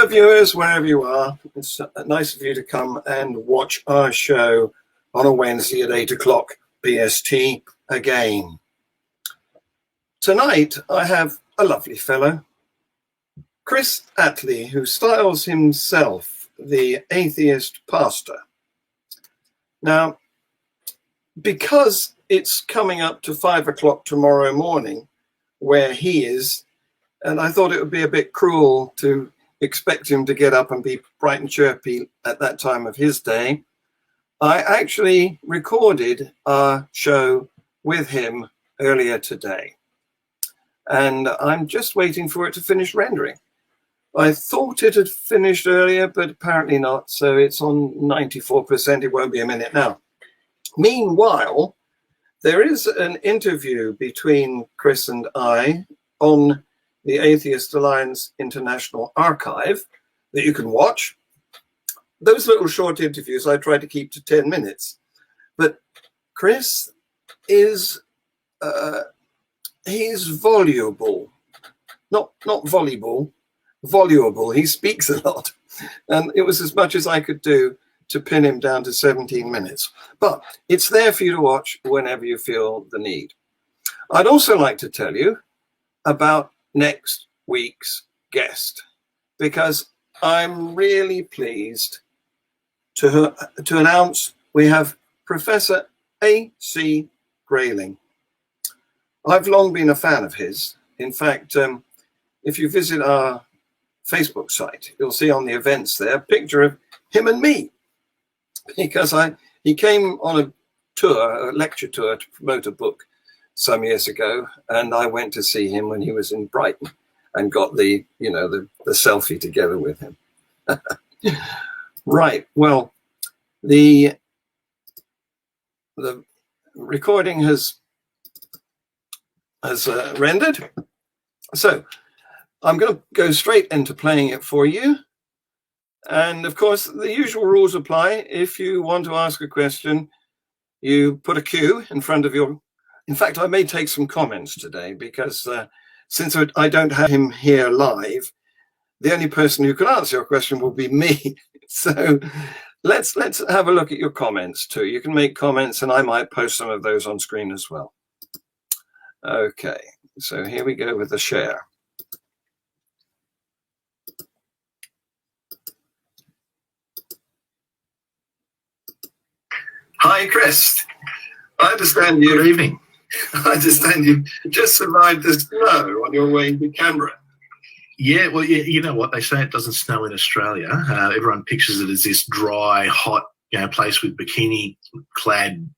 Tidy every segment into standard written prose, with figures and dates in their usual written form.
Hello viewers, wherever you are. It's nice of you to come and watch our show on a Wednesday at 8 o'clock BST again. Tonight I have a lovely fellow, Chris Atlee, who styles himself the Atheist Pastor. Now, because it's coming up to 5 o'clock tomorrow morning where he is, and I thought it would be a bit cruel to expect him to get up and be bright and chirpy at that time of his day, I actually recorded our show with him earlier today. And I'm just waiting for it to finish rendering. I thought it had finished earlier, but apparently not. So it's on 94%. It won't be a minute now. Meanwhile, there is an interview between Chris and I on the Atheist Alliance International Archive that you can watch. Those little short interviews I try to keep to 10 minutes. But Chris is, he's voluble. Not volleyball, voluble. He speaks a lot. And it was as much as I could do to pin him down to 17 minutes. But it's there for you to watch whenever you feel the need. I'd also like to tell you about next week's guest, because I'm really pleased to announce we have Professor A.C. Grayling. I've long been a fan of his. In fact, if you visit our Facebook site, you'll see on the events there a picture of him and me, because he came on a tour, a lecture tour to promote a book some years ago, and I went to see him when he was in Brighton and got the selfie together with him. Right. Well, the recording has rendered, so I'm going to go straight into playing it for you. And of course, the usual rules apply. If you want to ask a question, you put a Q in front of your. In fact, I may take some comments today because since I don't have him here live, the only person who can answer your question will be me. So let's have a look at your comments too. You can make comments and I might post some of those on screen as well. Okay, so here we go with the share. Hi, Chris. I understand you. Good evening. I understand you just survived the snow on your way to Canberra. Yeah, well, you know what? They say it doesn't snow in Australia. Everyone pictures it as this dry, hot, place with bikini-clad,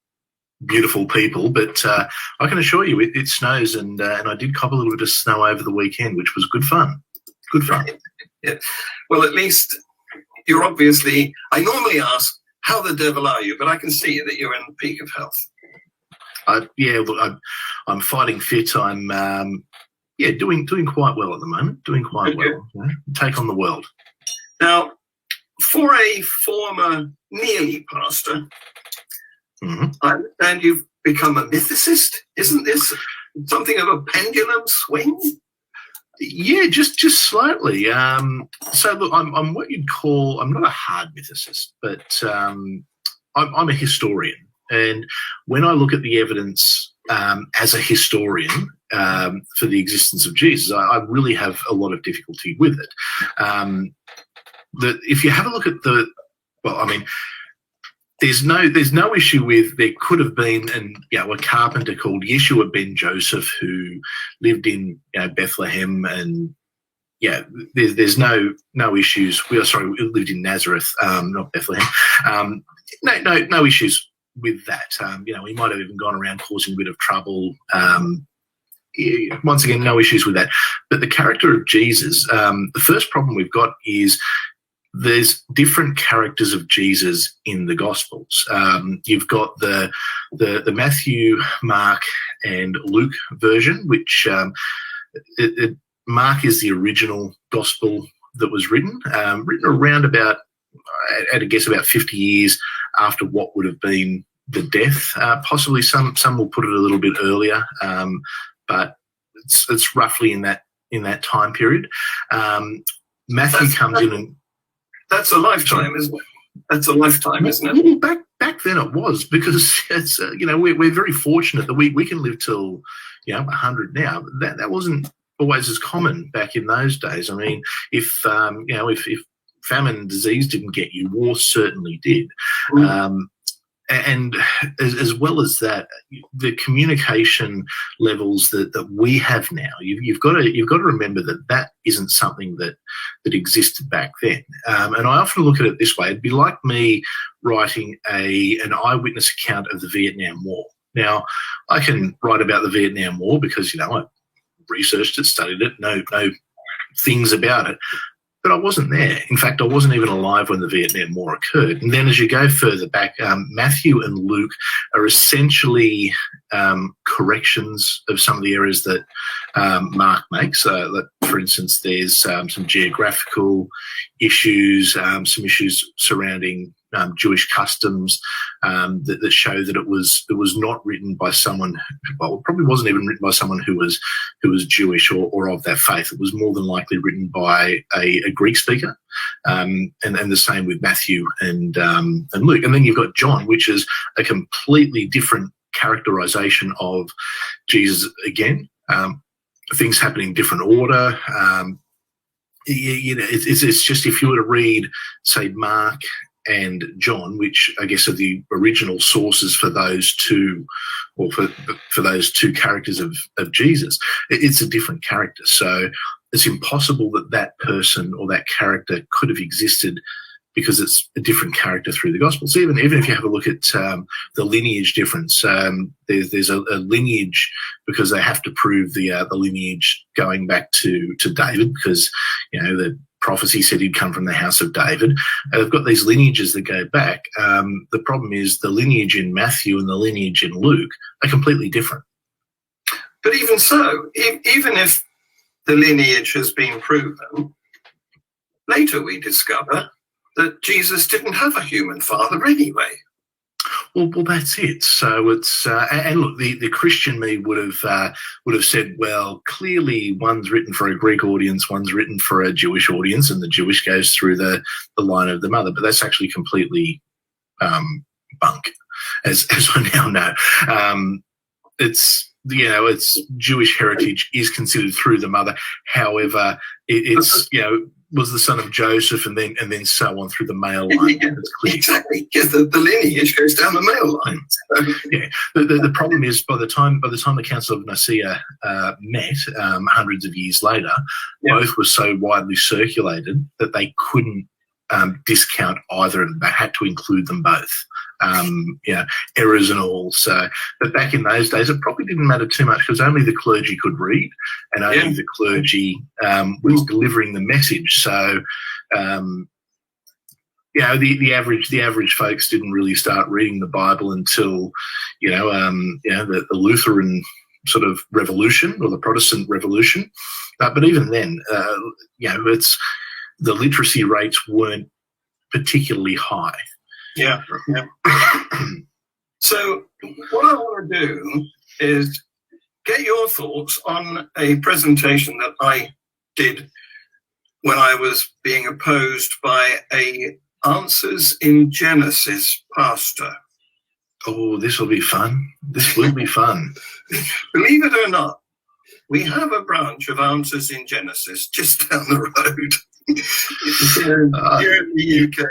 beautiful people. But I can assure you, it snows, and I did cop a little bit of snow over the weekend, which was good fun. Good fun. Yeah. Well, at least you're obviously. I normally ask, "How the devil are you?" But I can see that you're in the peak of health. Look, I'm fighting fit. I'm doing quite well at the moment. Doing quite well. Take on the world. Now, for a former nearly pastor, I understand you've become a mythicist. Isn't this something of a pendulum swing? Yeah, just slightly. So look, I'm what you'd call. I'm not a hard mythicist, but I'm a historian. And when I look at the evidence as a historian for the existence of Jesus, I really have a lot of difficulty with it. That if you have a look at there's no issue with there could have been a carpenter called Yeshua ben Joseph who lived in Bethlehem, and there's no issues. We lived in Nazareth, not Bethlehem. No issues with that. He might have even gone around causing a bit of trouble. Once again, no issues with that. But the character of Jesus, the first problem we've got is there's different characters of Jesus in the Gospels. You've got the Matthew, Mark, and Luke version, which Mark is the original Gospel that was written around about, at a guess, about 50 years after what would have been the death. Possibly some will put it a little bit earlier, but it's roughly in that time period. Matthew comes in and... That's a lifetime, isn't it? That's a lifetime, isn't it? Well, back then it was, because it's we're very fortunate that we can live till 100 now. That wasn't always as common back in those days. I mean, if famine and disease didn't get you, war certainly did. And as well as that, the communication levels that we have now, you've got to remember that isn't something that existed back then. And I often look at it this way: it'd be like me writing an eyewitness account of the Vietnam War. Now, I can write about the Vietnam War because I researched it, studied it, know things about it. But I wasn't there. In fact, I wasn't even alive when the Vietnam War occurred. And then as you go further back, Matthew and Luke are essentially corrections of some of the errors that Mark makes. For instance, there's some geographical issues, some issues surrounding Jewish customs that show that it was not written by someone. Well, it probably wasn't even written by someone who was Jewish or of that faith. It was more than likely written by a Greek speaker, and the same with Matthew and Luke. And then you've got John, which is a completely different characterization of Jesus again. Things happen in different order. It's just, if you were to read, say, Mark and John, which I guess are the original sources for those two, or for those two characters of Jesus, it's a different character. So it's impossible that person or that character could have existed, because it's a different character through the Gospels. Even if you have a look at the lineage difference, there's a lineage, because they have to prove the lineage going back to David, because the prophecy said he'd come from the house of David. They've got these lineages that go back. The problem is the lineage in Matthew and the lineage in Luke are completely different. But even so, even if the lineage has been proven, later we discover that Jesus didn't have a human father anyway. Well, that's it. So it's and look, the Christian me would have said, well, clearly one's written for a Greek audience, one's written for a Jewish audience, and the Jewish goes through the line of the mother. But that's actually completely bunk, as I now know. It's Jewish heritage is considered through the mother. However, it's was the son of Joseph, and then so on through the male line. Yeah, exactly, because the lineage goes down the male line. So. Yeah, the problem is by the time the Council of Nicaea met hundreds of years later, both were so widely circulated that they couldn't discount either of them. They had to include them both. Errors and all. So, but back in those days, it probably didn't matter too much, because only the clergy could read, and only the clergy was delivering the message. So, the average folks didn't really start reading the Bible until, the Lutheran sort of revolution, or the Protestant Revolution. But even then, it's the literacy rates weren't particularly high. Yeah. So what I want to do is get your thoughts on a presentation that I did when I was being opposed by a Answers in Genesis pastor. Oh, this will be fun. This will be fun. Believe it or not, we have a branch of Answers in Genesis just down the road here in the UK.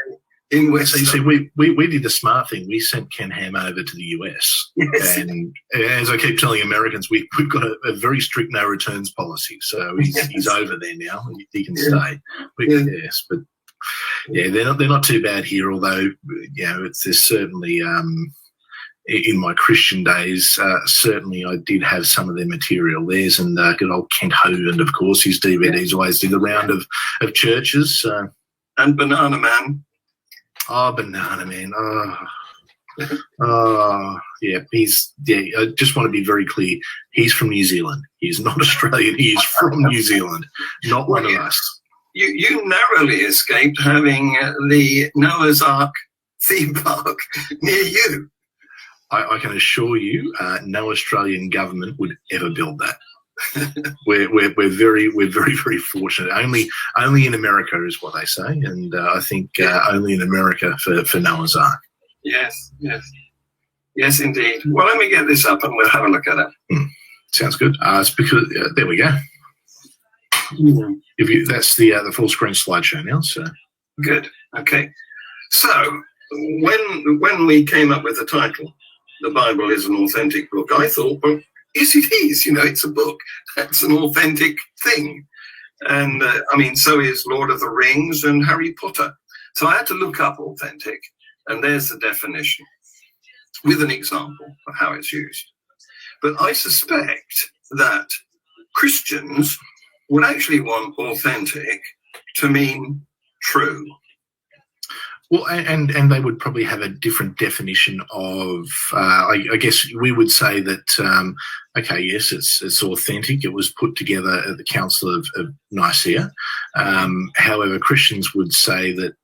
In West. So we did the smart thing. We sent Ken Ham over to the US. Yes. And as I keep telling Americans, we've got a very strict no returns policy. So he's over there now. He can stay. Yes, but they're not too bad here. Although there's certainly in my Christian days, certainly I did have some of their material. Theirs and good old Kent Hovind, of course. His DVDs always did the round of churches. And Banana Man. Oh, Banana Man. I just want to be very clear. He's from New Zealand. He's not Australian. He is from New Zealand, not one of us. You narrowly escaped having the Noah's Ark theme park near you. I can assure you, no Australian government would ever build that. we're very very fortunate. Only in America is what they say, and I think only in America for Noah's Ark. Yes, indeed. Well, let me get this up and we'll have a look at it. Sounds good. It's because there we go. That's the full screen slideshow now. So good. Okay. So when we came up with the title, "The Bible is an Authentic Book," I thought, well, yes, it is. It's a book. That's an authentic thing. And so is Lord of the Rings and Harry Potter. So I had to look up authentic, and there's the definition with an example of how it's used. But I suspect that Christians would actually want authentic to mean true. Well, and they would probably have a different definition of, I guess we would say that, okay, yes, it's authentic. It was put together at the Council of Nicaea. However, Christians would say that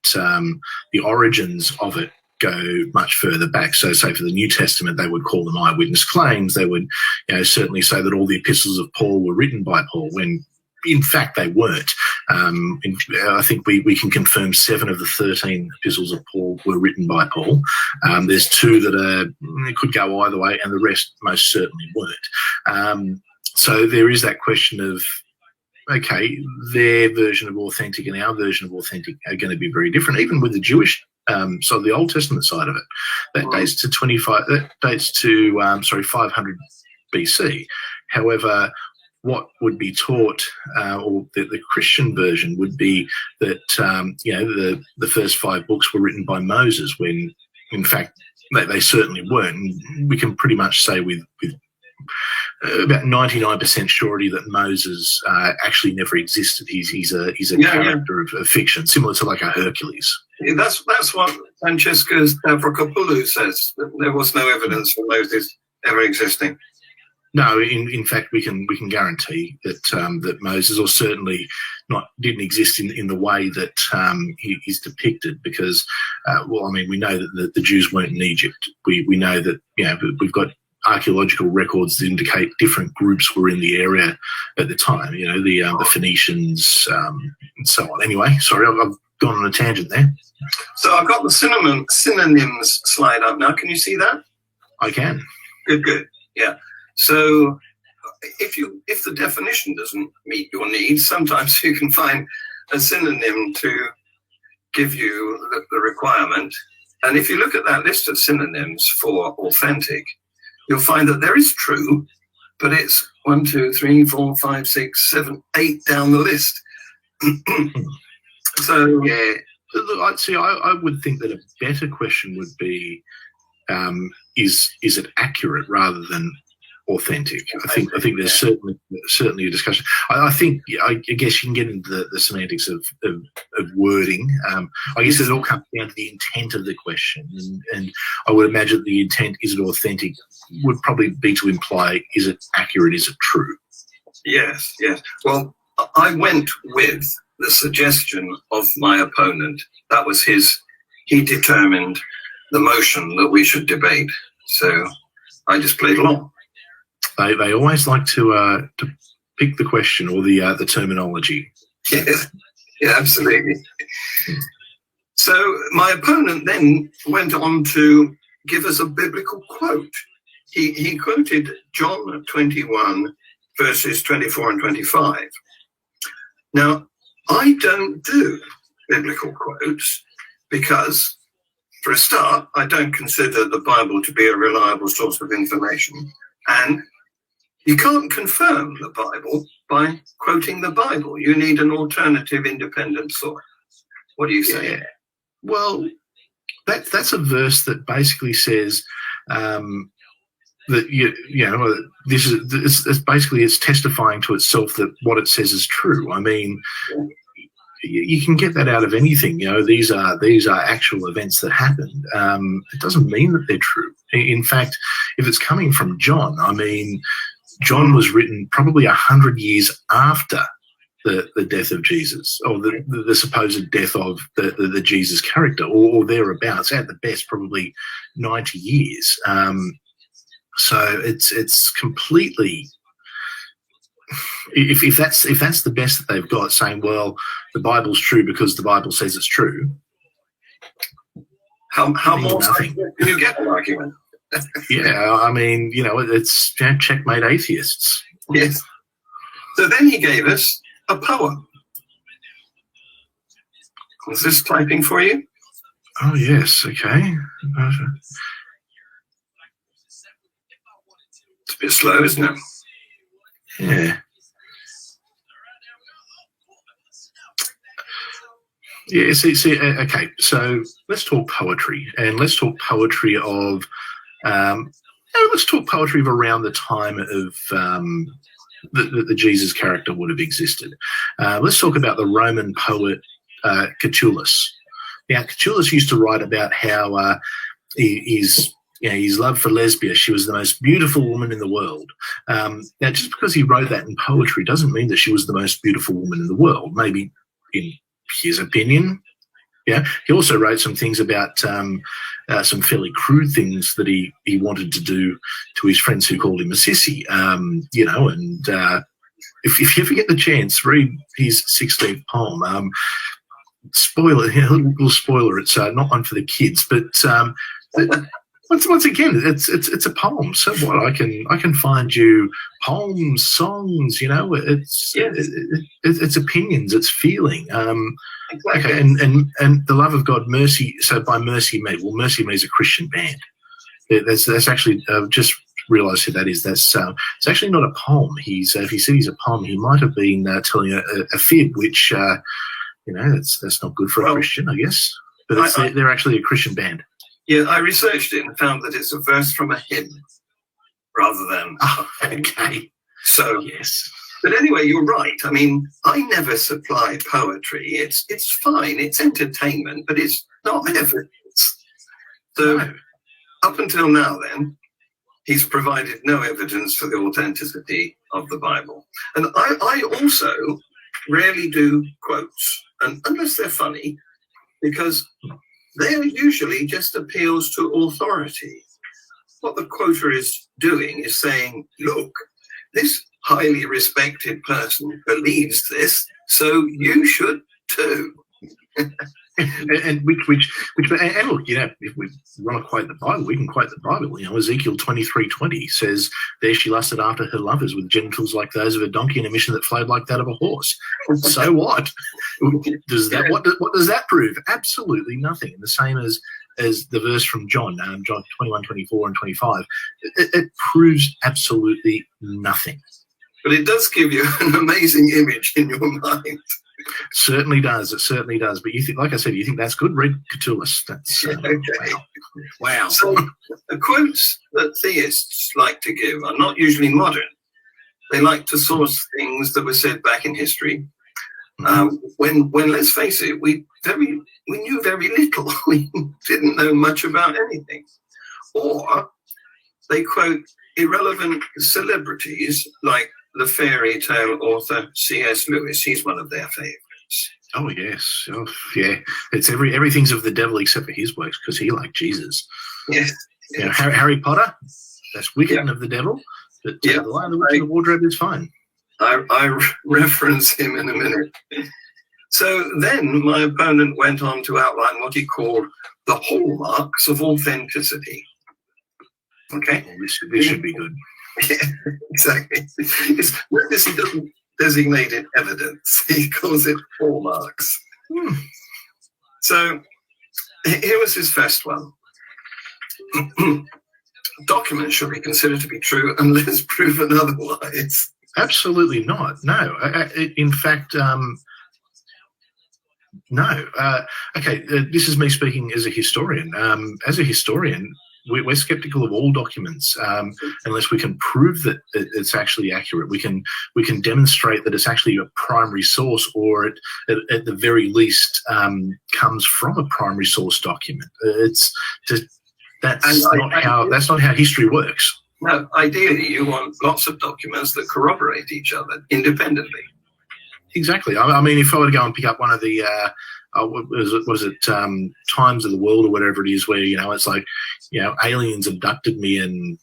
the origins of it go much further back. So, say for the New Testament, they would call them eyewitness claims. They would, certainly say that all the epistles of Paul were written by Paul, when in fact they weren't. I think we can confirm 7 of the 13 epistles of Paul were written by Paul. There's 2 that could go either way, and the rest most certainly weren't. So there is that question of, okay, their version of authentic and our version of authentic are going to be very different, even with the Jewish side of the Old Testament side of it. That dates to 500 BC. However, what would be taught, or the Christian version would be that the first 5 books were written by Moses, when in fact they certainly weren't. And we can pretty much say with about 99% surety that Moses actually never existed. He's a character of fiction, similar to like a Hercules. Yeah, that's what Francesca Stavrokopoulou says. That there was no evidence for Moses ever existing. No, in fact, we can guarantee that that Moses, or certainly didn't exist in the way that he's depicted, because we know that the Jews weren't in Egypt. We know that we've got archaeological records that indicate different groups were in the area at the time. The Phoenicians and so on. Anyway, sorry, I've gone on a tangent there. So I've got the synonyms slide up now. Can you see that? I can. Good. Yeah. So if the definition doesn't meet your needs, sometimes you can find a synonym to give you the requirement. And if you look at that list of synonyms for authentic, you'll find that there is true, but it's 1, 2, 3, 4, 5, 6, 7, 8 down the list. So yeah, look, I would think that a better question would be, is it accurate rather than authentic? I think there's certainly a discussion. I guess you can get into the semantics of wording. I guess it all comes down to the intent of the question, and I would imagine the intent, is it authentic, would probably be to imply, is it accurate, is it true? Yes. Well, I went with the suggestion of my opponent. That was he determined the motion that we should debate. So I just played along. They always like to pick the question or the terminology. Yeah, absolutely. So my opponent then went on to give us a biblical quote. He quoted John 21, verses 24 and 25. Now, I don't do biblical quotes because, for a start, I don't consider the Bible to be a reliable source of information. And you can't confirm the Bible by quoting the Bible. You need an alternative, independent source. What do you say? Yeah. Well, that's a verse that basically says that it's testifying to itself that what it says is true. I mean, you can get that out of anything. These are actual events that happened. It doesn't mean that they're true. In fact, if it's coming from John, I mean, John was written probably 100 years after the death of Jesus, or the supposed death of the Jesus character, or thereabouts. At the best, probably 90 years. So it's completely if that's the best that they've got, saying, well, the Bible's true because the Bible says it's true. How more can you get an argument? Yeah, I mean, it's checkmate atheists. Yes. So then he gave us a poem. Is this typing for you? Oh, yes, okay. It's a bit slow, isn't it? Yeah. Yeah, okay, so let's talk poetry, and let's talk poetry of, let's talk poetry of around the time of the Jesus character would have existed. Let's talk about the Roman poet Catullus. Now, Catullus used to write about how his love for Lesbia, she was the most beautiful woman in the world. Now, just because he wrote that in poetry doesn't mean that she was the most beautiful woman in the world. Maybe in his opinion. Yeah. He also wrote some things about some fairly crude things that he wanted to do to his friends who called him a sissy. If you ever get the chance, read his 16th poem. Spoiler, a little spoiler. It's not one for the kids, but once again, it's a poem. So what? I can find you poems, songs. It's opinions, it's feeling. Exactly. Okay, and the love of God, mercy. So by Mercy Me, well, Mercy Me is a Christian band. That's actually just realised who that is. That's it's actually not a poem. If he said he's a poem, he might have been telling a fib, which that's not good for a Christian, I guess. But they're actually a Christian band. Yeah, I researched it and found that it's a verse from a hymn rather than... Oh, okay. So, yes. But anyway, you're right. I mean, I never supply poetry. It's fine. It's entertainment, but it's not evidence. So up until now, then, he's provided no evidence for the authenticity of the Bible. And I also rarely do quotes, and unless they're funny, because they're usually just appeals to authority. What the quoter is doing is saying, look, this highly respected person believes this, so you should too. and look, if we want to quote the Bible, we can quote the Bible. Ezekiel 23:20 says, "There she lusted after her lovers with genitals like those of a donkey and a mission that flowed like that of a horse." So what? What does that prove? Absolutely nothing. And the same as the verse from John 21:24 and 25. It proves absolutely nothing. But it does give you an amazing image in your mind. Certainly does. It certainly does. But you think, like I said, you think that's good? Read Catullus. That's okay. Wow. So the quotes that theists like to give are not usually modern. They like to source things that were said back in history. When let's face it, we knew very little. We didn't know much about anything. Or they quote irrelevant celebrities like the fairy tale author C.S. Lewis. He's one of their favourites. Oh yes, yeah. It's everything's of the devil except for his works because he liked Jesus. Yes. Harry Potter, that's wicked and of the devil. But the Lion, the Witch, and the Wardrobe is fine. I reference him in a minute. So then my opponent went on to outline what he called the hallmarks of authenticity. Okay, this should be good. Yeah, exactly. Notice he doesn't designate it evidence. He calls it hallmarks. So here was his first one. Documents should be considered to be true unless proven otherwise. Absolutely not. No. In fact, no. Okay, this is me speaking as a historian. As a historian, we're skeptical of all documents unless we can prove that it's actually accurate. We can demonstrate that it's actually a primary source, or at the very least comes from a primary source document. That's not how history works. No, ideally, you want lots of documents that corroborate each other independently. Exactly. I mean, if I were to go and pick up one of the was it Times of the World or whatever it is, where it's like aliens abducted me and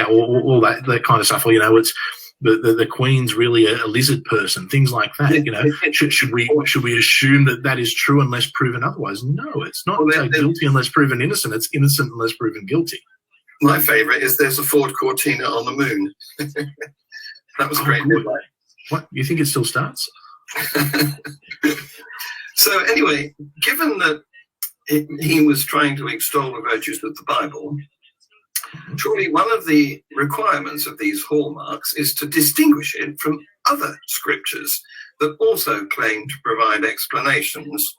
all that kind of stuff. Or the Queen's really a lizard person, things like that. You know, should we assume that that is true unless proven otherwise? No, it's not guilty unless proven innocent. It's innocent unless proven guilty. My favourite is there's a Ford Cortina on the moon. That was great. What, you think it still starts? So anyway, given that he was trying to extol the virtues of the Bible, surely one of the requirements of these hallmarks is to distinguish it from other scriptures that also claim to provide explanations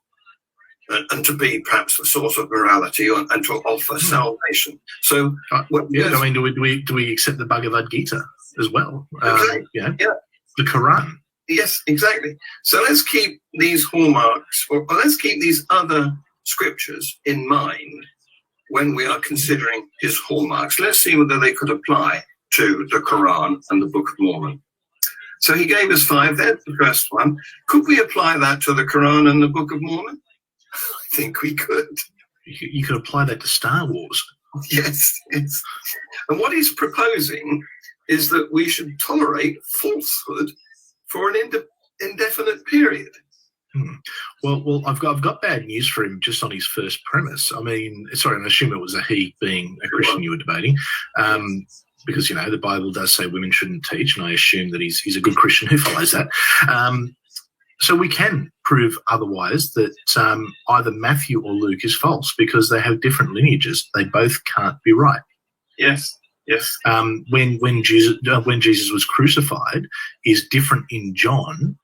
and to be perhaps a source of morality and to offer salvation. So, do we accept the Bhagavad Gita as well? The Quran. Yes, exactly. So let's keep these hallmarks, or let's keep these other scriptures in mind when we are considering his hallmarks. Let's see whether they could apply to the Quran and the Book of Mormon. So he gave us 5 there, the first one. Could we apply that to the Quran and the Book of Mormon? I think we could. You could apply that to Star Wars. Yes. And what he's proposing is that we should tolerate falsehood for an indefinite period. Well, I've got bad news for him just on his first premise. I mean, sorry, I assume it was a he being a Christian you were debating, because, you know, the Bible does say women shouldn't teach, and I assume that he's a good Christian who follows that. So we can prove otherwise, that either Matthew or Luke is false because they have different lineages. They both can't be right. Yes. When Jesus was crucified is different in John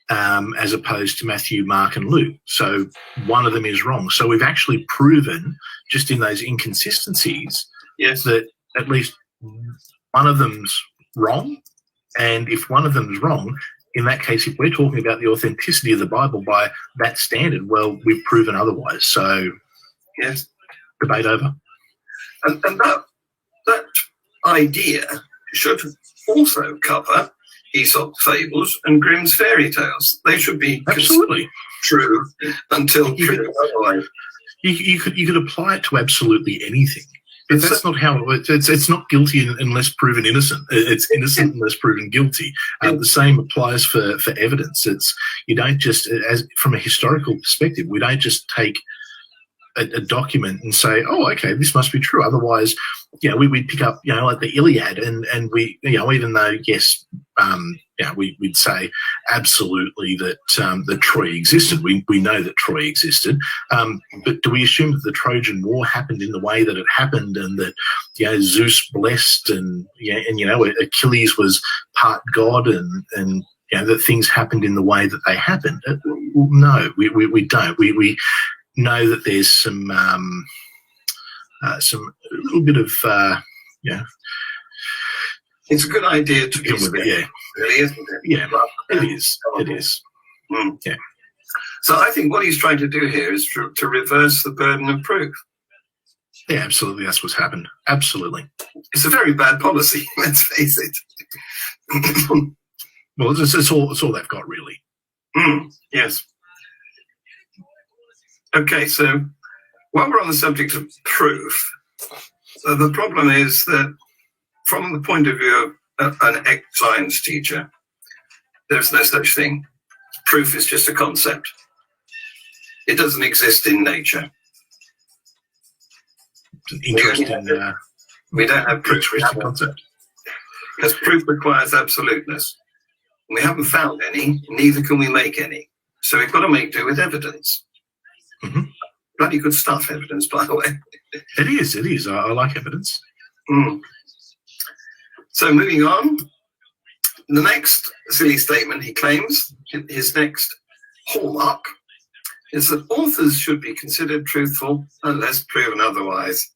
as opposed to Matthew, Mark, and Luke. So one of them is wrong. So we've actually proven, just in those inconsistencies, that at least one of them's wrong. And if one of them's wrong, in that case, if we're talking about the authenticity of the Bible by that standard, well, we've proven otherwise. So, yes, debate over. And that idea should also cover Aesop's fables and Grimm's fairy tales. They should be absolutely true until proven otherwise. You could apply it to absolutely anything. But that's not how it's not guilty unless proven innocent. It's innocent unless proven guilty. The same applies for evidence. You don't just, as from a historical perspective, we don't just take a document and say, oh, okay, this must be true. Otherwise, we'd pick up, like the Iliad, and we, even though, yes, we'd say absolutely that Troy existed. We know that Troy existed. But do we assume that the Trojan War happened in the way that it happened, and that, Zeus blessed, and Achilles was part god, and that things happened in the way that they happened? No, we don't. We know that there's some little bit of It's a good idea to deal with it, really, isn't it? Yeah, it is. It is. Yeah. So I think what he's trying to do here is to reverse the burden of proof. Yeah, absolutely. That's what's happened. Absolutely. It's a very bad policy. Let's face it. Well, it's all they've got, really. Yes. Okay, so while we're on the subject of proof, so the problem is that from the point of view of an ex-science teacher, there's no such thing. Proof is just a concept. It doesn't exist in nature. It's an interesting. We don't have proof. Interesting concept. Because proof requires absoluteness. We haven't found any, neither can we make any. So we've got to make do with evidence. Mm-hmm. Bloody good stuff, evidence, by the way. It is. I like evidence. So moving on, the next silly statement he claims, his next hallmark, is that authors should be considered truthful unless proven otherwise.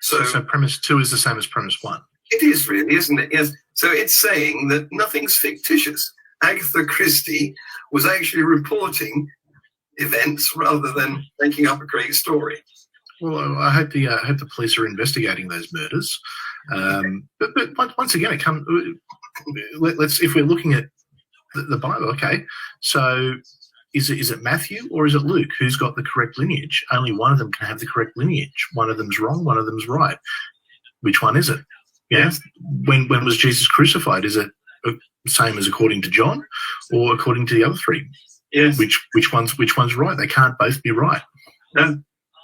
So premise 2 is the same as premise 1. It is really, isn't it? Yes. So it's saying that nothing's fictitious. Agatha Christie was actually reporting events rather than making up a great story. Well, I hope the police are investigating those murders. But once again, it comes. Let's if we're looking at the Bible, okay. So is it Matthew or is it Luke who's got the correct lineage? Only one of them can have the correct lineage. One of them's wrong. One of them's right. Which one is it? Yeah. When was Jesus crucified? Is it the same as according to John, or according to the other three? Yes. Which one's right? They can't both be right. No.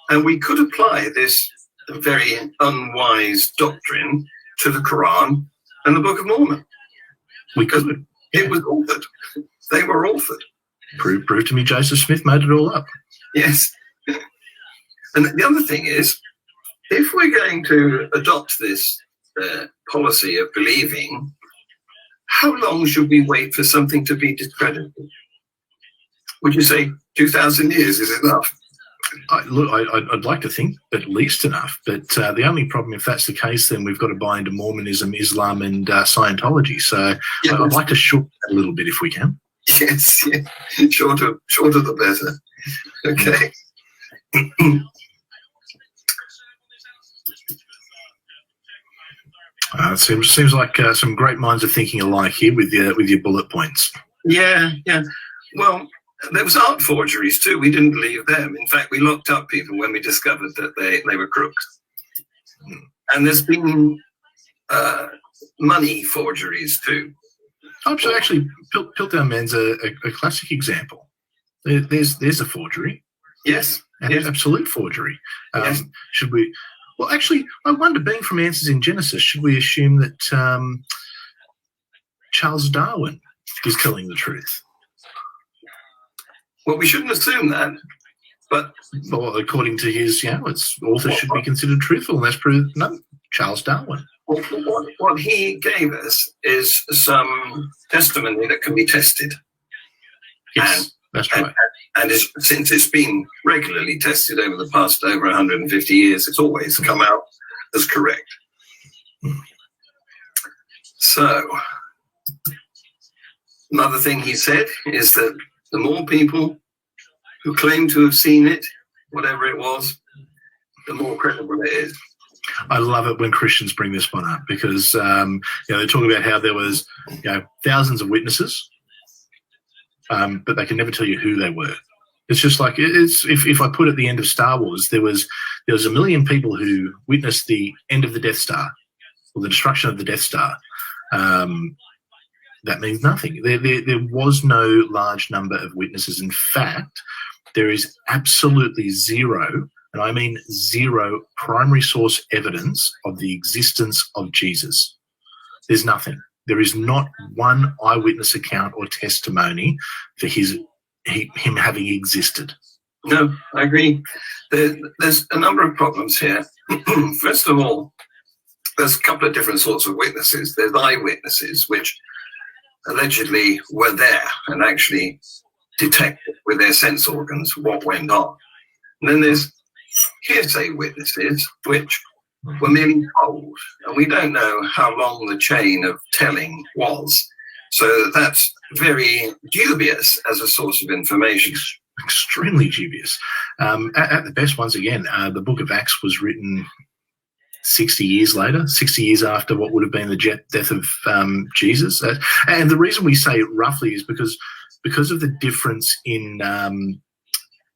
And we could apply this very unwise doctrine to the Quran and the Book of Mormon. We could. It was authored. They were authored. Prove to me Joseph Smith made it all up. Yes. And the other thing is, if we're going to adopt this policy of believing, how long should we wait for something to be discredited? Would you say 2,000 years is enough? I'd like to think at least enough, but the only problem, if that's the case, then we've got to buy into Mormonism, Islam, and Scientology. So yeah, I'd like to shorten that a little bit if we can. Yes, yeah. Shorter the better. Okay. Seems like some great minds are thinking alike here with your bullet points. Yeah. Well, there was art forgeries too. We didn't believe them. In fact, we locked up people when we discovered that they were crooks. And there's been money forgeries too. Oh, so actually, Piltdown Man's a classic example. There's a forgery. Yes. Absolute forgery. Yes. Should we? Well, actually, I wonder, being from Answers in Genesis, should we assume that Charles Darwin is telling the truth? Well, we shouldn't assume that, but... Well, according to his, its author should be considered truthful, and that's proved, no, Charles Darwin. Well, what he gave us is some testimony that can be tested. Yes, that's right. And since it's been regularly tested over the past over 150 years, it's always come out as correct. So, another thing he said is that the more people who claim to have seen it, whatever it was, the more credible it is. I love it when Christians bring this one up because they talk about how there was thousands of witnesses, but they can never tell you who they were. It's just like if I put at the end of Star Wars, there was 1 million people who witnessed the end of the Death Star or the destruction of the Death Star. That means nothing. There was no large number of witnesses. In fact, there is absolutely zero, and I mean zero, primary source evidence of the existence of Jesus. There's nothing. There is not one eyewitness account or testimony for him having existed. No, I agree. There's a number of problems here. First of all, there's a couple of different sorts of witnesses. There's eyewitnesses, which allegedly were there and actually detected with their sense organs what went on. And then there's hearsay witnesses, which were merely told, and we don't know how long the chain of telling was. So that's very dubious as a source of information. Extremely dubious. At the best, once again, the Book of Acts was written 60 years later, 60 years after what would have been the death of Jesus. And the reason we say roughly is because of the difference in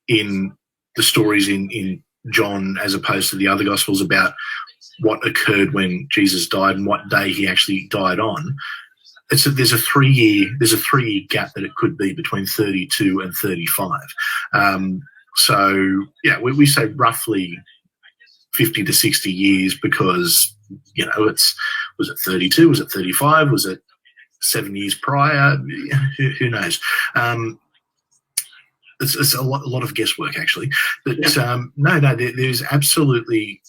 the stories in John as opposed to the other Gospels about what occurred when Jesus died and what day he actually died on. There's a 3 year gap that it could be between 32 and 35. So yeah, we say roughly 50 to 60 years because was it 32? Was it 35? Was it 7 years prior? Who knows? It's a lot of guesswork actually. But there's absolutely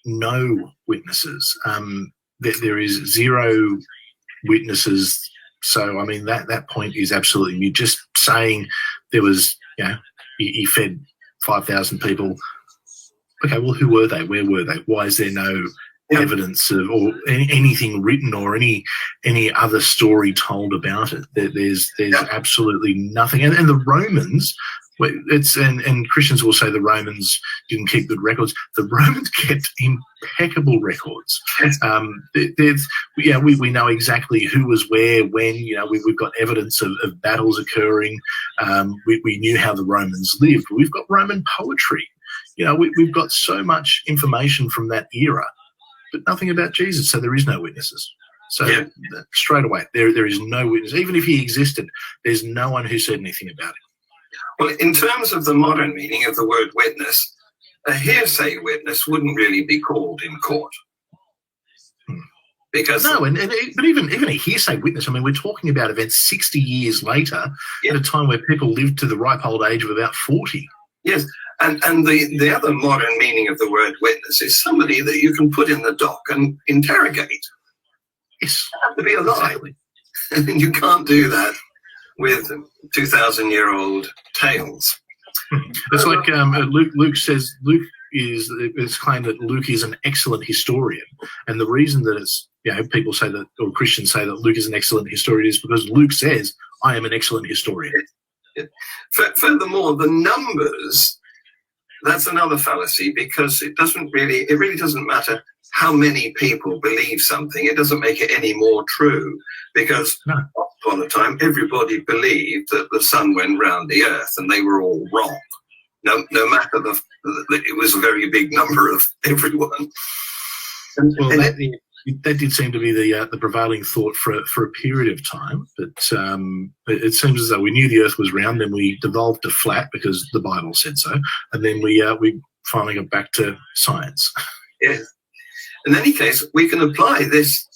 no witnesses. There is zero witnesses. So I mean that point is absolutely new. Just saying there was he fed 5,000 people. Okay, well, who were they? Where were they? Why is there no evidence of or anything written or any other story told about it? There's absolutely nothing. And the Romans, and Christians will say the Romans didn't keep good records. The Romans kept impeccable records. We know exactly who was where, when. We've got evidence of battles occurring. We knew how the Romans lived. We've got Roman poetry. We've got so much information from that era but nothing about Jesus, so there is no witnesses. So straight away, there is no witness. Even if he existed, there's no one who said anything about him. Well, in terms of the modern meaning of the word witness, a hearsay witness wouldn't really be called in court. Because but even a hearsay witness, I mean, we're talking about events 60 years later at a time where people lived to the ripe old age of about 40. Yes, and the other modern meaning of the word witness is somebody that you can put in the dock and interrogate. Yes. You have to be alive. Exactly. You can't do that with 2,000-year-old tales. It's like Luke says, it's claimed that Luke is an excellent historian. And the reason that it's, people say that, or Christians say that Luke is an excellent historian is because Luke says, I am an excellent historian. Furthermore, the numbers, that's another fallacy, because it really doesn't matter how many people believe something. It doesn't make it any more true, because upon a time everybody believed that the sun went round the earth, and they were all wrong. No matter it was a very big number of everyone. That did seem to be the prevailing thought for a period of time, but it seems as though we knew the Earth was round, then we devolved to flat because the Bible said so, and then we finally got back to science. Yes. In any case, we can apply this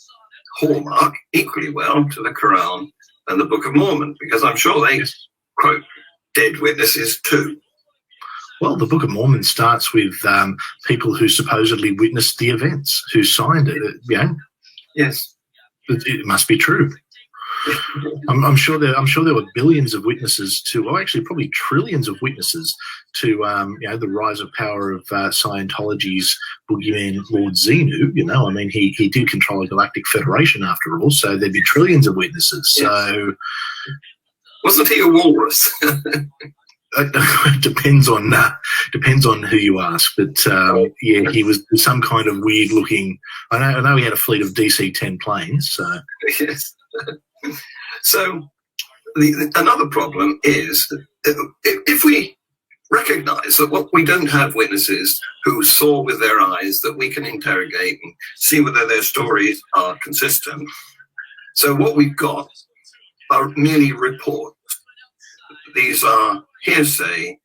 hallmark equally well to the Quran and the Book of Mormon, because I'm sure they quote dead witnesses too. Well, the Book of Mormon starts with people who supposedly witnessed the events, who signed it. Yes, it must be true. I'm sure there were billions of witnesses actually probably trillions of witnesses to the rise of power of Scientology's boogeyman Lord Xenu. I mean, he did control a galactic federation after all, so there'd be trillions of witnesses. Yes. So wasn't he a walrus? It depends on who you ask, but he was some kind of weird looking. I know he had a fleet of DC-10 planes. So yes. So another problem is if we recognise that what we don't have witnesses who saw with their eyes that we can interrogate and see whether their stories are consistent. So what we've got are merely reports. These are hearsay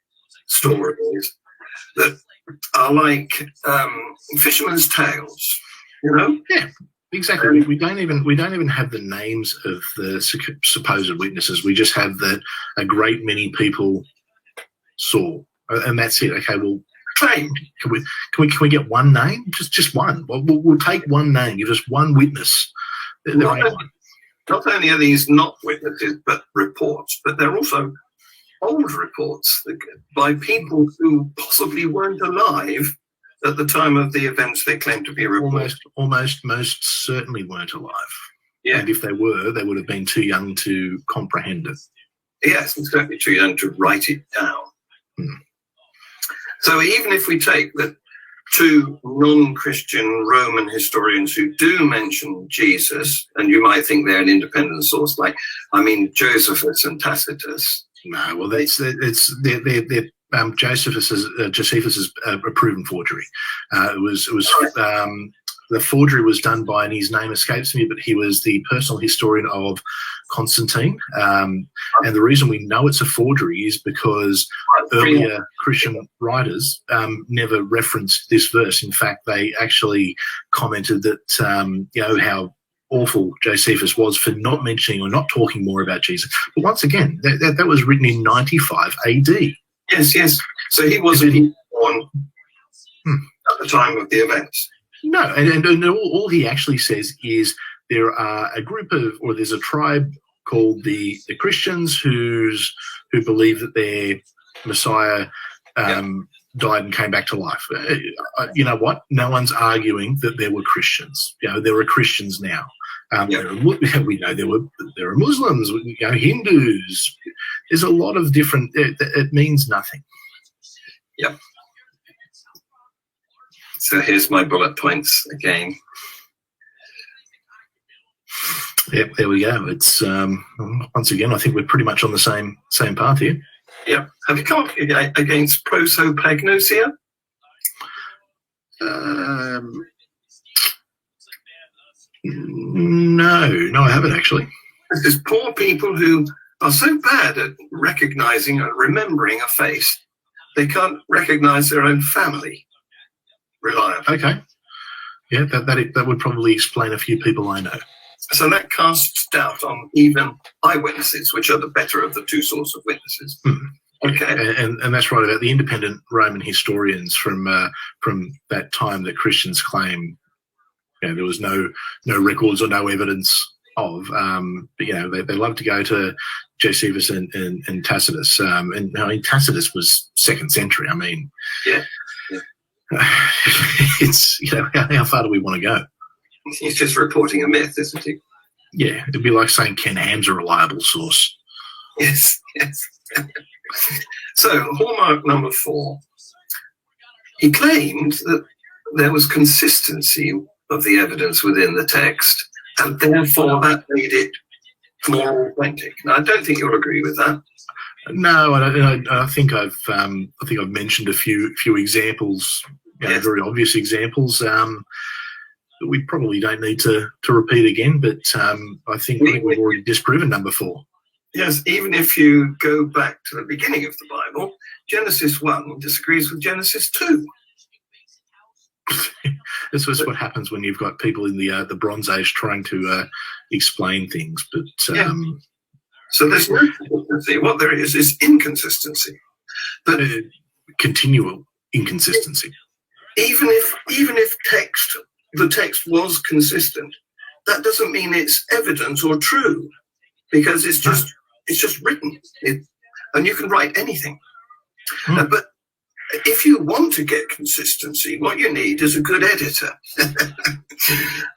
stories that are like fishermen's tales, Yeah, exactly. We don't even have the names of the supposed witnesses. We just have that a great many people saw, and that's it. Okay, well, claim. Can we get one name? Just one. We'll take one name. You're just one witness. Not only are these not witnesses, but reports, but they're also old reports by people who possibly weren't alive at the time of the events they claim to be reported. Most certainly weren't alive. Yeah. And if they were, they would have been too young to comprehend it. Yes, exactly, too young to write it down. So even if we take the two non-Christian Roman historians who do mention Jesus, and you might think they're an independent source, Josephus and Tacitus. No, well, Josephus is a proven forgery. The forgery was done by, and his name escapes me, but he was the personal historian of Constantine. And the reason we know it's a forgery is because earlier Christian writers never referenced this verse. In fact, they actually commented that, how awful Josephus was for not mentioning or not talking more about Jesus. But once again, that was written in 95 AD. Yes. So he wasn't born at the time of the events. No, and all he actually says is there are there's a tribe called the Christians who believe that their Messiah died and came back to life. You know what? No one's arguing that there were Christians. There are Christians now. We know there are Muslims, Hindus. There's a lot of different. It means nothing. Yep. So here's my bullet points again. Yep, there we go. It's once again, I think we're pretty much on the same path here. Yeah. Have you come up against prosopagnosia? No, I haven't actually. There's poor people who are so bad at recognizing and remembering a face, they can't recognize their own family reliably. Okay. Yeah, that would probably explain a few people I know. So that casts doubt on even eyewitnesses, which are the better of the two sorts of witnesses. Okay. And that's right about the independent Roman historians from that time that Christians claim there was no records or no evidence of. But they love to go to Josephus and Tacitus. And I mean, Tacitus was 2nd century. I mean, yeah. It's how far do we want to go? He's just reporting a myth, isn't he? Yeah, it'd be like saying Ken Ham's a reliable source. Yes. So, hallmark number 4. He claimed that there was consistency of the evidence within the text, and therefore that made it more authentic. Now, I don't think you'll agree with that. No, I think I've mentioned a few examples, Yes. very obvious examples that we probably don't need to repeat again. But I think we've already disproven number 4. Yes, even if you go back to the beginning of the Bible, Genesis 1 disagrees with Genesis 2. This is what happens when you've got people in the Bronze Age trying to explain things. But so there's no consistency. What there is inconsistency. But continual inconsistency. even if the text was consistent, that doesn't mean it's evident or true, because it's just written, and you can write anything. But if you want to get consistency, what you need is a good editor.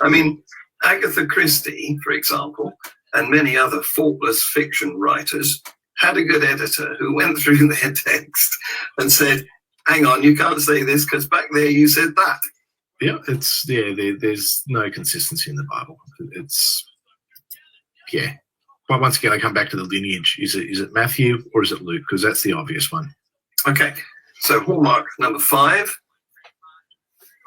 I mean, Agatha Christie, for example, and many other faultless fiction writers had a good editor who went through their text and said, hang on, you can't say this because back there you said that. Yeah, there's no consistency in the Bible. But once again, I come back to the lineage. Is it Matthew or is it Luke? Because that's the obvious one. Okay, so hallmark number 5.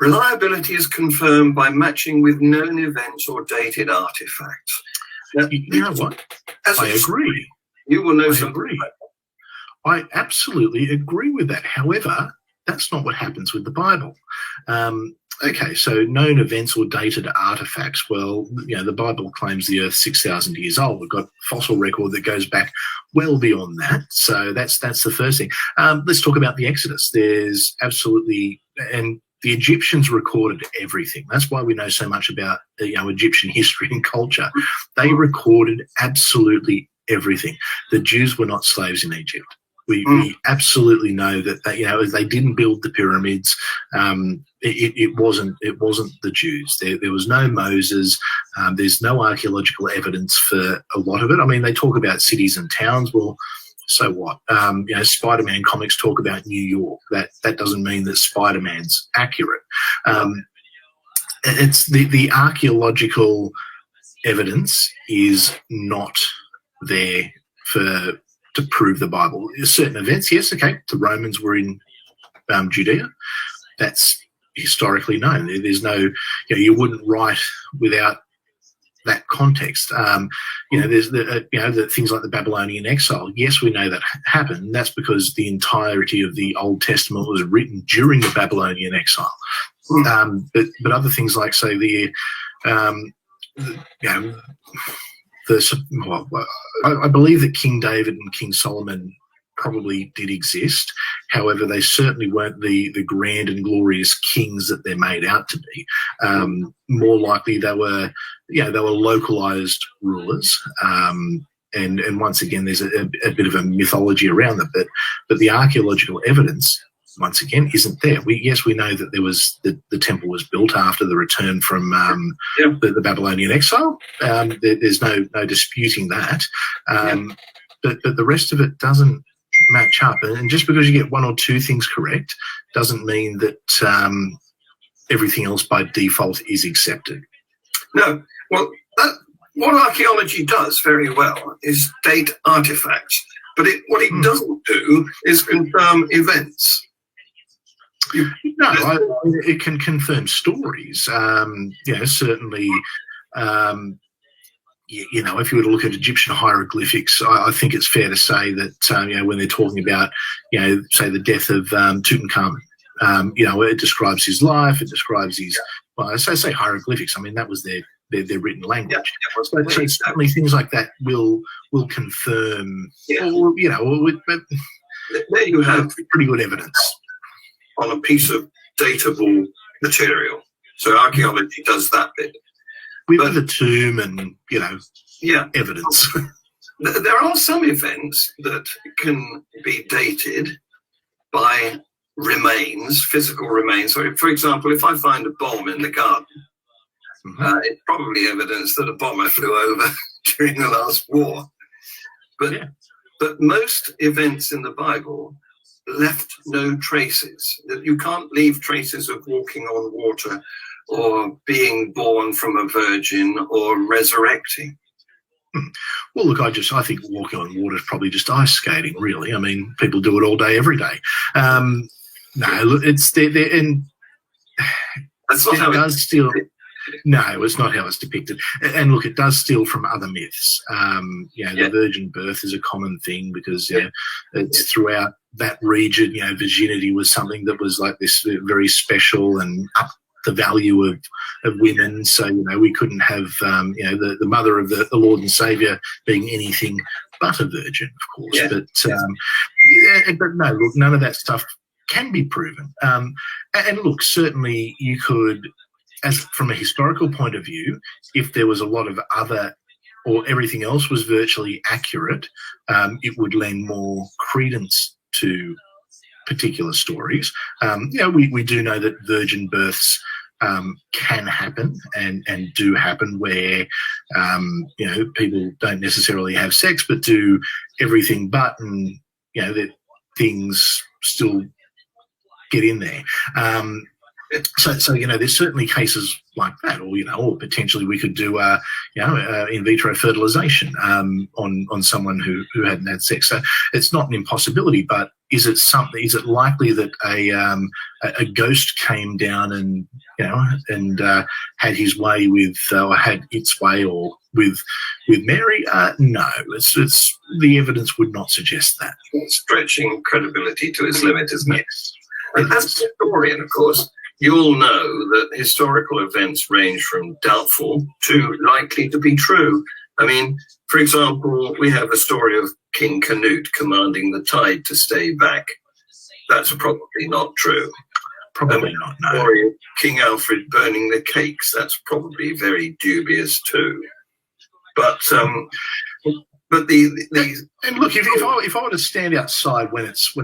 Reliability is confirmed by matching with known events or dated artifacts. Now, you know what? I agree. You will know I something. agree. I absolutely agree with that. However, that's not what happens with the Bible. Okay, so known events or dated artifacts. Well, the Bible claims the Earth's 6,000 years old. We've got fossil record that goes back well beyond that. So that's the first thing. Let's talk about the Exodus. There's absolutely, and the Egyptians recorded everything. That's why we know so much about Egyptian history and culture. They recorded absolutely everything. The Jews were not slaves in Egypt. We absolutely know that they didn't build the pyramids. It wasn't the Jews. There was no Moses. There's no archaeological evidence for a lot of it. I mean, they talk about cities and towns. Well, so what? Spider-Man comics talk about New York. That doesn't mean that Spider-Man's accurate. It's the archaeological evidence is not there to prove the Bible. Certain events, yes, okay, the Romans were in Judea. That's historically known. There's no, you wouldn't write without that context. There's the things like the Babylonian exile. Yes, we know that happened. That's because the entirety of the Old Testament was written during the Babylonian exile. But other things like, say, I believe that King David and King Solomon probably did exist. However, they certainly weren't the grand and glorious kings that they're made out to be. More likely, they were localized rulers. And once again, there's a bit of a mythology around them. But the archaeological evidence, once again, isn't there. We know that there was the temple was built after the return from the Babylonian exile. There's no disputing that. But the rest of it doesn't match up. And just because you get one or two things correct doesn't mean that everything else by default is accepted. No. Well, what archaeology does very well is date artifacts. But what it doesn't do is confirm events. No, it can confirm stories. Certainly if you were to look at Egyptian hieroglyphics, I think it's fair to say that, when they're talking about, say the death of Tutankhamun, it describes his life, it describes his, say hieroglyphics. I mean, that was their written language. So certainly things like that will confirm, or, there you have pretty good evidence on a piece of datable material. So archaeology does that bit. With the tomb and, evidence. There are some events that can be dated by remains, physical remains. So, for example, if I find a bomb in the garden, it's probably evidence that a bomber flew over during the last war. But most events in the Bible left no traces. You can't leave traces of walking on water or being born from a virgin or resurrecting. Well, look, I think walking on water is probably just ice skating, really. I mean, people do it all day, every day. No, look, it's there, and that's not how it does still. No, it's not how it's depicted. And look, it does steal from other myths. The virgin birth is a common thing because it's throughout that region. Virginity was something that was like this very special and up the value of women. So, we couldn't have, the mother of the Lord and Saviour being anything but a virgin, of course. Yeah. But no, look, none of that stuff can be proven. And look, certainly you could, as from a historical point of view, if there was a lot of other or everything else was virtually accurate, it would lend more credence to particular stories. We do know that virgin births can happen and do happen where, people don't necessarily have sex but do everything but, and, that things still get in there. So there's certainly cases like that, or potentially we could do in vitro fertilization on someone who hadn't had sex. So it's not an impossibility, but is it likely that a ghost came down and had his way with, or had its way, or with Mary? No, it's the evidence would not suggest that. It's stretching credibility to its limit, isn't it? And as a historian, of course, you all know that historical events range from doubtful to likely to be true. I mean, for example, we have a story of King Canute commanding the tide to stay back. That's probably not true. Probably not, no. Story of King Alfred burning the cakes. That's probably very dubious too. But and look, if I were to stand outside when it's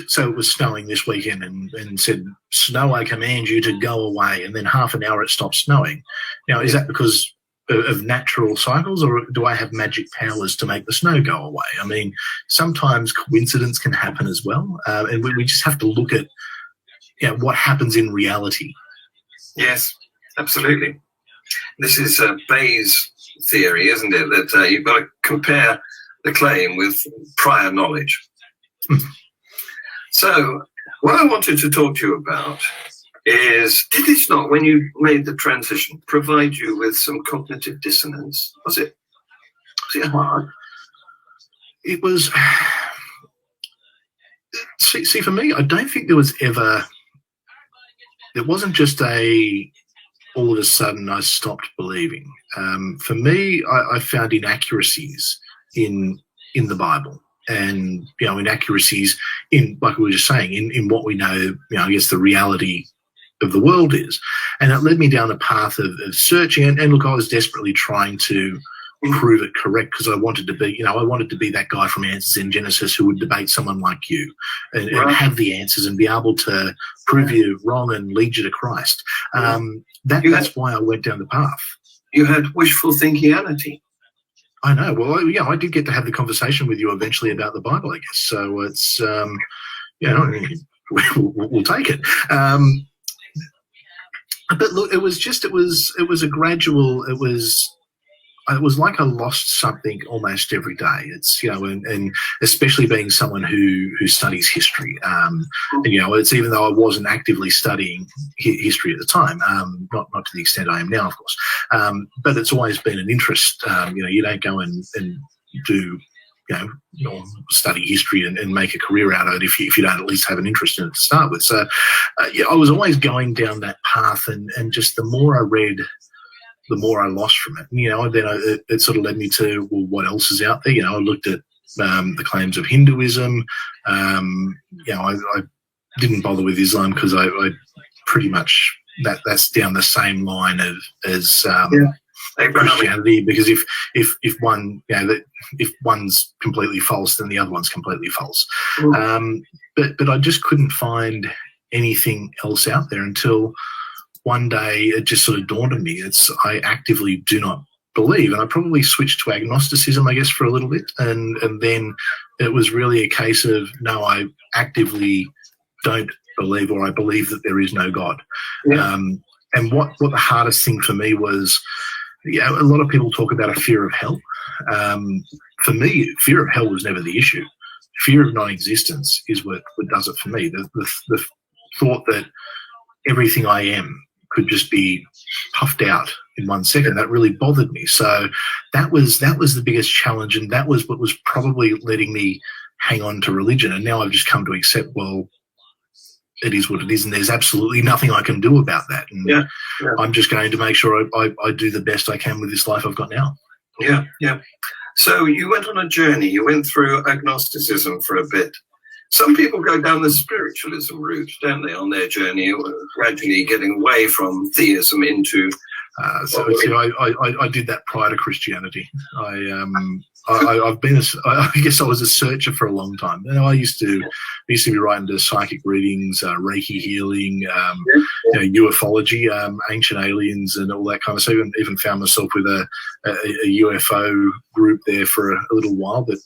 so it was snowing this weekend and said, "Snow, I command you to go away," and then half an hour it stopped snowing. Now, is that because of natural cycles, or do I have magic powers to make the snow go away? I mean, sometimes coincidence can happen as well, and we just have to look at what happens in reality. Yes, absolutely. This is Bayes' theory, isn't it? That you've got to compare the claim with prior knowledge. So what I wanted to talk to you about is, did this not, when you made the transition, provide you with some cognitive dissonance? Was it hard? It was. See, for me, I don't think there was ever. It wasn't just all of a sudden I stopped believing. For me, I found inaccuracies in the Bible, and inaccuracies in, like we were just saying, in what we know. I guess the reality of the world is, and it led me down a path of searching. And look, I was desperately trying to prove it correct because I wanted to be, that guy from Answers in Genesis who would debate someone like you and have the answers and be able to prove you wrong and lead you to Christ. That's why I went down the path. You had wishful thinkianity. I know. Well, I did get to have the conversation with you eventually about the Bible, I guess. So it's, we'll take it. But look, it was a gradual. it was like I lost something almost every day. It's, and especially being someone who studies history. And, it's even though I wasn't actively studying history at the time, not to the extent I am now, of course. But it's always been an interest. You don't go and do, study history and make a career out of it if you don't at least have an interest in it to start with. So, I was always going down that path, and just the more I read, the more I lost from it. And then it sort of led me to, well, what else is out there? I looked at the claims of Hinduism. I didn't bother with Islam because I pretty much that's down the same line as Christianity, because if one if one's completely false, then the other one's completely false. But I just couldn't find anything else out there until one day it just sort of dawned on me. I actively do not believe, and I probably switched to agnosticism, I guess, for a little bit, and then it was really a case of, no, I actively don't believe, or I believe that there is no God. And what the hardest thing for me was, a lot of people talk about a fear of hell. For me, fear of hell was never the issue. Fear of non-existence is what does it for me. The thought that everything I am could just be puffed out in 1 second, that really bothered me. So that was the biggest challenge, and that was what was probably letting me hang on to religion. And now I've just come to accept, well, it is what it is, and there's absolutely nothing I can do about that. And I'm just going to make sure I do the best I can with this life I've got now. Yeah. So you went on a journey. You went through agnosticism for a bit. Some people go down the spiritualism route, don't they, on their journey, gradually getting away from theism into... I did that prior to Christianity. I've been I guess I was a searcher for a long time. I used to be right into psychic readings, Reiki healing, ufology, ancient aliens, and all that kind of stuff. Even found myself with a UFO group there for a little while, but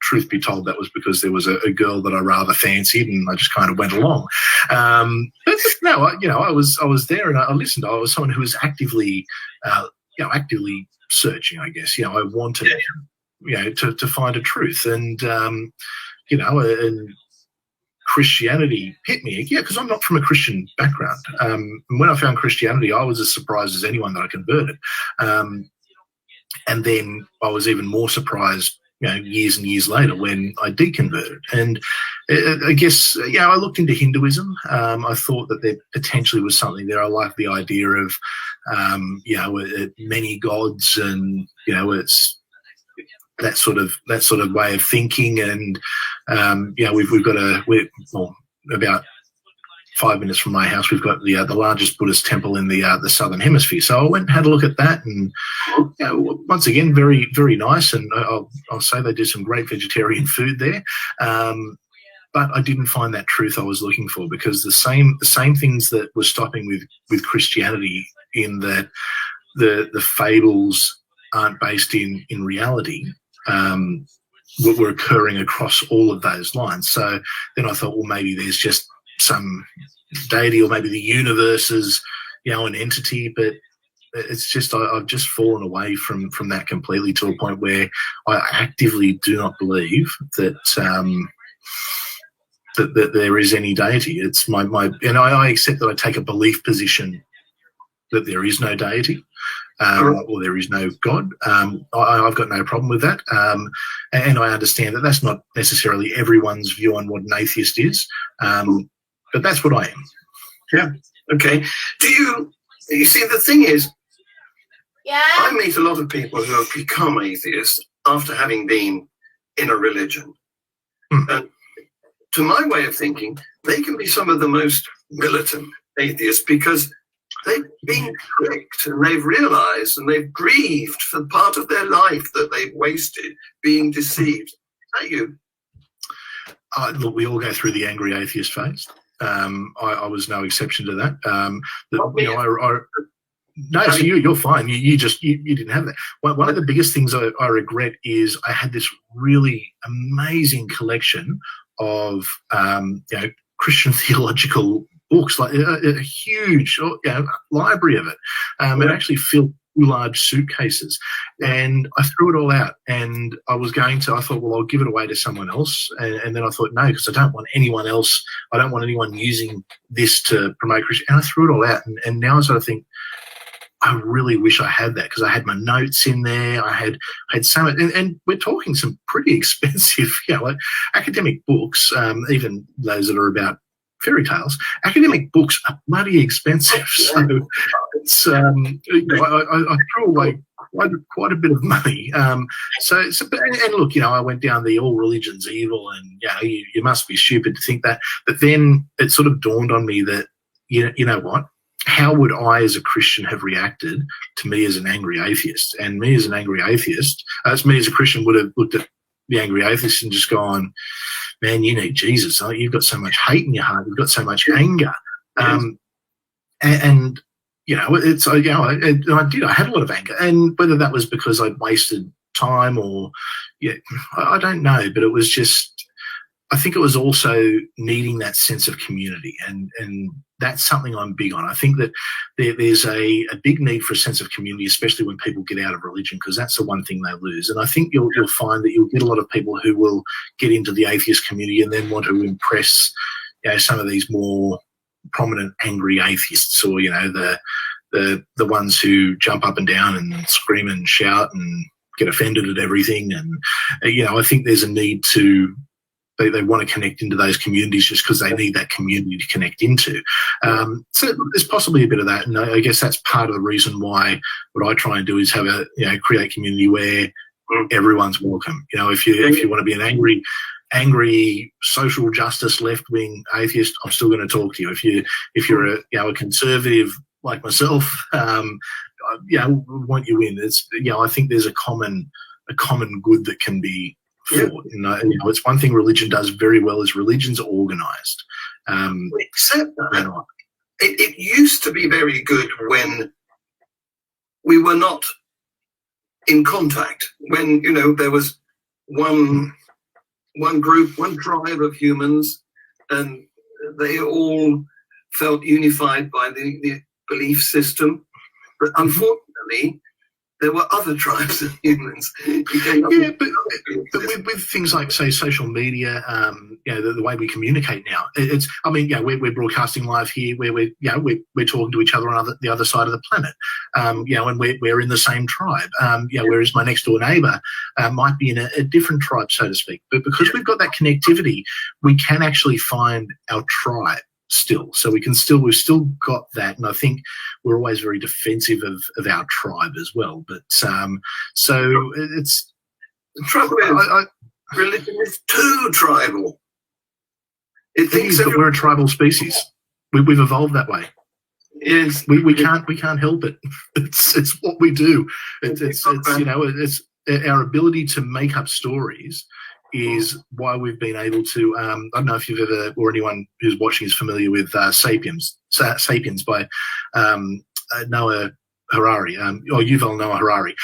truth be told, that was because there was a girl that I rather fancied, and I just kind of went along. But no, I was there, and I listened. I was someone who was actively searching, I guess. I wanted, to find a truth, and and Christianity hit me, because I'm not from a Christian background. And when I found Christianity, I was as surprised as anyone that I converted. And then I was even more surprised, years and years later when I deconverted. And I guess, I looked into Hinduism. I thought that there potentially was something there. I liked the idea of, many gods, and, it's that sort of way of thinking. And, we've got about 5 minutes from my house, we've got the largest Buddhist temple in the southern hemisphere. So I went and had a look at that, and once again, very, very nice. And I'll say they do some great vegetarian food there. But I didn't find that truth I was looking for, because the same things that were stopping with Christianity, in that the fables aren't based in reality, were occurring across all of those lines. So then I thought, well, maybe there's just some deity, or maybe the universe is, an entity. But it's just, I've just fallen away from that completely, to a point where I actively do not believe that that there is any deity. It's and I accept that I take a belief position that there is no deity, or there is no God. I've got no problem with that. And I understand that that's not necessarily everyone's view on what an atheist is. But that's what I am. Yeah. Okay. You see, the thing is, I meet a lot of people who have become atheists after having been in a religion. And to my way of thinking, they can be some of the most militant atheists, because they've been tricked, and they've realized, and they've grieved for part of their life that they've wasted being deceived. Is that you? Look, we all go through the angry atheist phase. I was no exception to that. No, so you're fine. You didn't have that. One of the biggest things I regret is I had this really amazing collection of Christian theological books, like a huge library of it. It actually filled large suitcases, and I threw it all out. And I thought, well, I'll give it away to someone else. And then I thought, no, because I don't want anyone using this to promote Christian. And I threw it all out. And now I sort of think, I really wish I had that, because I had my notes in there. I had so much, and we're talking some pretty expensive, like academic books, even those that are about fairy tales. Academic books are bloody expensive, so it's I threw away quite a bit of money. And look, I went down the all religions evil, and you must be stupid to think that. But then it sort of dawned on me that you know what. How would I, as a Christian, have reacted to me as an angry atheist? And me as an angry atheist, me as a Christian would have looked at the angry atheist and just gone, man, you need Jesus. You've got so much hate in your heart. You've got so much anger. And it's, I did. I had a lot of anger. And whether that was because I'd wasted time or, I don't know. But it was just, I think it was also needing that sense of community, and that's something I'm big on. I think that there's a big need for a sense of community, especially when people get out of religion, because that's the one thing they lose. And I think you'll find that you'll get a lot of people who will get into the atheist community and then want to impress some of these more prominent angry atheists, or the ones who jump up and down and scream and shout and get offended at everything. And I think there's a need to. They want to connect into those communities just because they need that community to connect into. So there's possibly a bit of that, and I guess that's part of the reason why what I try and do is have create community where everyone's welcome. If you want to be an angry social justice left-wing atheist, I'm still going to talk to you. If you're a conservative like myself, want you in. I think there's a common good that can be. It's one thing religion does very well is religion's organised. Except that it used to be very good when we were not in contact. When there was one group, one tribe of humans, and they all felt unified by the belief system. But unfortunately, there were other tribes of humans. But with things like, say, social media, the way we communicate now, we're broadcasting live here, where we're talking to each other on the other side of the planet, and we're in the same tribe, whereas my next door neighbour might be in a different tribe, so to speak. But because we've got that connectivity, we can actually find our tribe. So we've still got that, and I think we're always very defensive of our tribe as well. But so it's the trouble is, religion is too tribal. It thinks that we're a tribal species. We've evolved that way. Yes, we can't help it. It's what we do. It's our ability to make up stories. Is why we've been able to. I don't know if you've ever, or anyone who's watching is familiar with *Sapiens* by Noah Harari, or Yuval Noah Harari.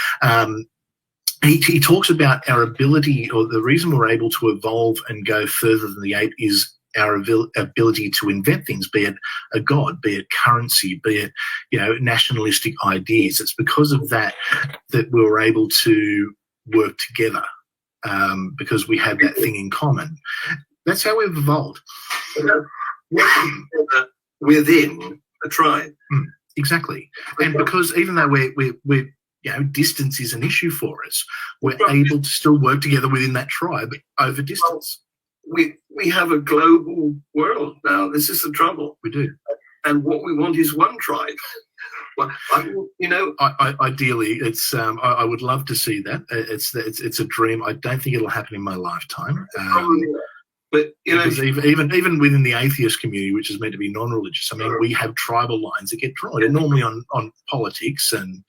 He talks about our ability, or the reason we're able to evolve and go further than the ape is our ability to invent things, be it a god, be it currency, be it nationalistic ideas. It's because of that we were able to work together. Because we had that thing in common. That's how we've evolved. Within a tribe. Exactly. And because even though we're distance is an issue for us, we're able to still work together within that tribe over distance. We have a global world now. This is the trouble. We do. And what we want is one tribe. Well, ideally, it's. I would love to see that. It's a dream. I don't think it'll happen in my lifetime. But because even within the atheist community, which is meant to be non-religious, we have tribal lines that get drawn. And normally on politics and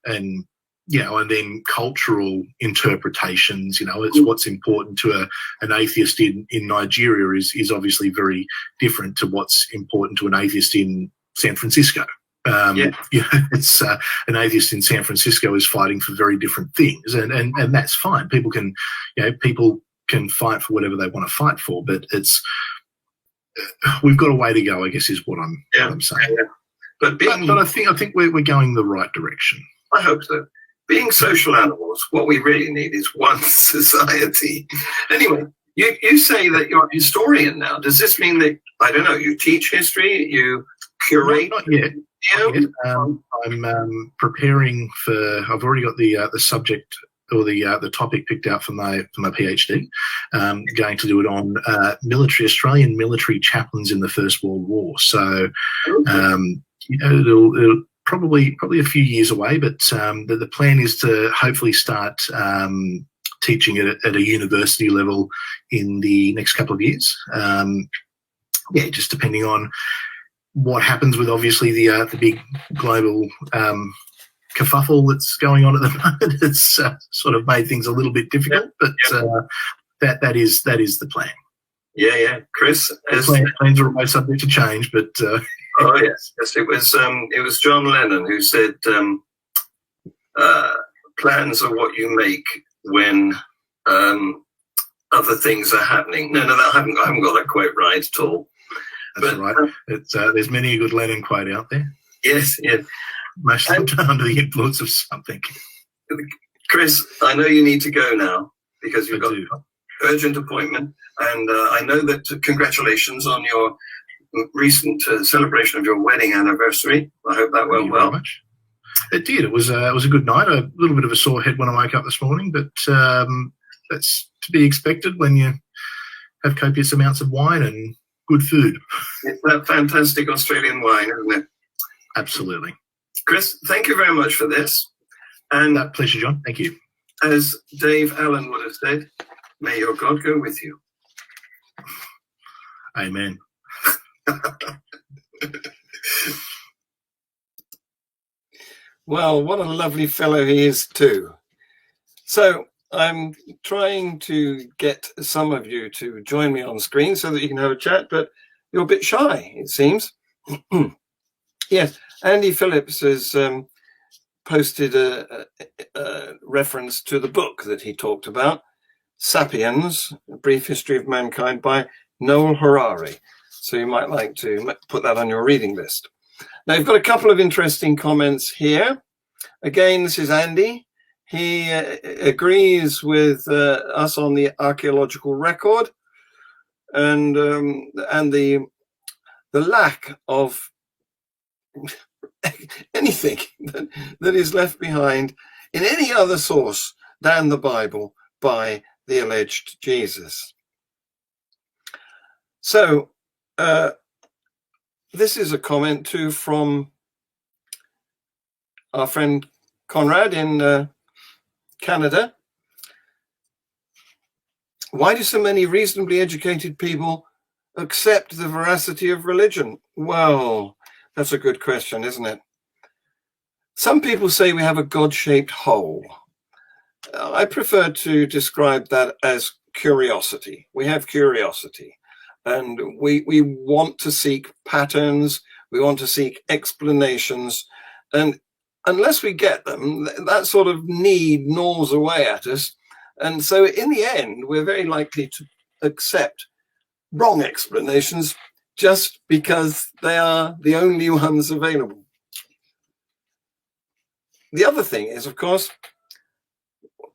then cultural interpretations. It's what's important to an atheist in Nigeria is obviously very different to what's important to an atheist in San Francisco. It's an atheist in San Francisco is fighting for very different things, and that's fine. People can fight for whatever they want to fight for, but we've got a way to go, I guess, is what I'm saying. Yeah. But I think we're going the right direction. I hope so. Being social animals, what we really need is one society. Anyway, you say that you're a historian now. Does this mean that, I don't know, you teach history, you curate? Not yet. Not yet. I'm preparing for. I've already got the subject or the topic picked out for my PhD. Going to do it on Australian military chaplains in the First World War. So it'll probably a few years away, but the plan is to hopefully start teaching it at a university level in the next couple of years. Just depending on what happens with obviously the big global kerfuffle that's going on at the moment. It's sort of made things a little bit difficult, but that is the plan. Yeah, Chris. Plans are almost subject to change, but oh yes, it was John Lennon who said, "Plans are what you make when other things are happening." No, I haven't got that quote right at all. That's right. There's many a good Lennon quote out there. Yes. Most of them under the influence of something. Chris, I know you need to go now because you've got an urgent appointment, and I know that congratulations on your recent celebration of your wedding anniversary. I hope that went well. Very much. It did. It was a good night. A little bit of a sore head when I woke up this morning, but that's to be expected when you have copious amounts of wine and good food. It's that fantastic Australian wine, isn't it? Absolutely. Chris, thank you very much for this. And pleasure, John. Thank you. As Dave Allen would have said, may your God go with you. Amen. Well, what a lovely fellow he is too. So I'm trying to get some of you to join me on screen so that you can have a chat, but you're a bit shy, it seems. Yes, Andy Phillips has posted a reference to the book that he talked about, Sapiens, A Brief History of Mankind by Noel Harari. So you might like to put that on your reading list. Now, you've got a couple of interesting comments here. Again, this is Andy. He agrees with us on the archaeological record and the lack of anything that is left behind in any other source than the Bible by the alleged Jesus. So this is a comment too from our friend Conrad in Canada. Why do so many reasonably educated people accept the veracity of religion? Well, that's a good question, isn't it? Some people say we have a God-shaped hole. I prefer to describe that as curiosity. We have curiosity, and we want to seek patterns, we want to seek explanations, and unless we get them, that sort of need gnaws away at us. And so in the end, we're very likely to accept wrong explanations just because they are the only ones available. The other thing is, of course,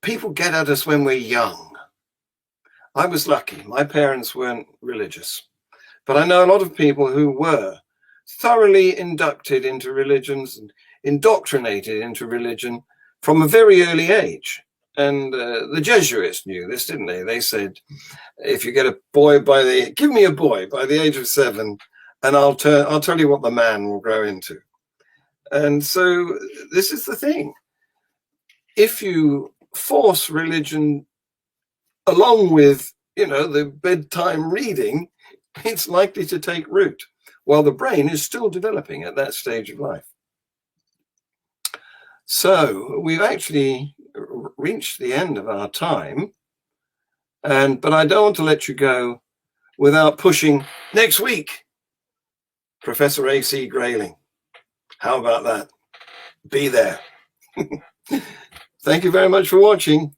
people get at us when we're young. I was lucky. My parents weren't religious. But I know a lot of people who were thoroughly inducted into religions and indoctrinated into religion from a very early age. And the Jesuits knew this, didn't they? They said, if you get a boy give me a boy by the age of 7, and I'll tell you what the man will grow into. And so this is the thing. If you force religion along with, the bedtime reading, it's likely to take root while the brain is still developing at that stage of life. So we've actually reached the end of our time, but I don't want to let you go without pushing next week, Professor A.C. Grayling. How about that? Be there. Thank you very much for watching.